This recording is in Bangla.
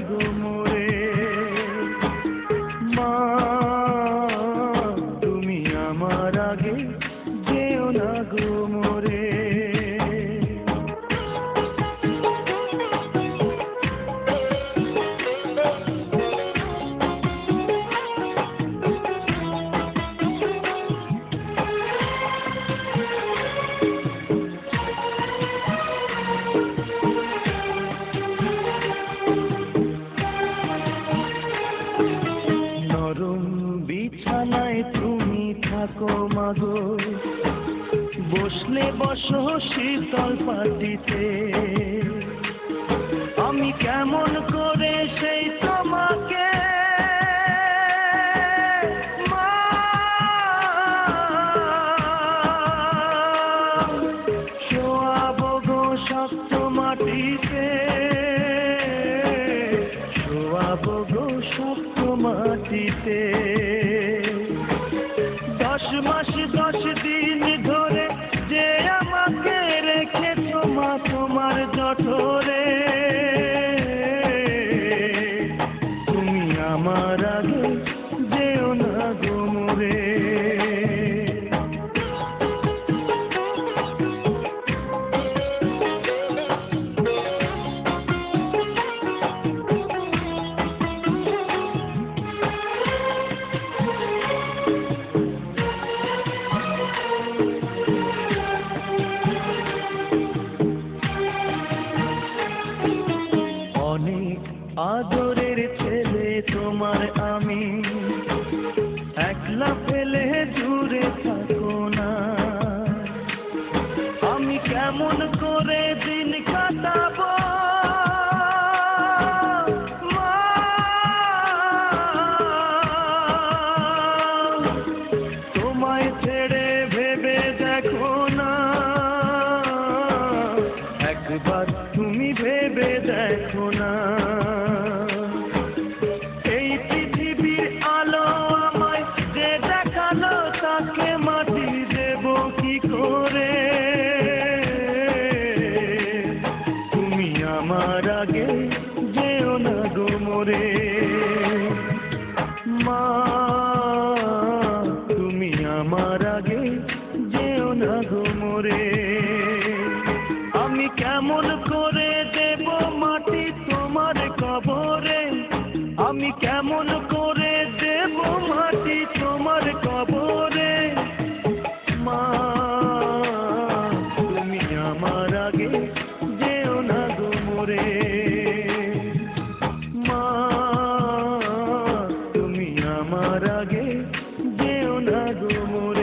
গো মোরে। মা তুমি আমার আগে যেও না গো মোরে। নরম বিছানায় তুমি থাকো মাগো, বসলে বসো শীতল পাটিতে। আমি কেমন করে সেই তোমাকে মা শোয়াবো গো শক্ত মাটিতে, শোয়াবো গো শক্ত মাটিতে। 10 মাস 10 দিন ধরে যে আমাকে রেখেছো মা তোমার জঠরে। তুমি আমার আগে যেও না গো মোরে। অনেক আদরের ছেলে তোমার আমি, একলা ফেলে দূরে থাকো না। আমি কেমন করে দিন কাটাবো মা, তোমায় ছেড়ে ভেবে দেখো না। একবার তুমি ভেবে দেখো না। এই পৃথিবীর আলো আমায় যে দেখালো, তাকে মাটি দেব কি করে। তুমি আমার আগে যেও না গো মোরে। মা তুমি আমার আগে যেও না গো মোরে। আমি কেমন করে দেব মাটি তোমার কবরে, আমি কেমন করে দেব মাটি তোমার কবরে। মা তুমি আমার আগে যেও না গো মোরে। মা তুমি আমার আগে যেও না গো মোরে।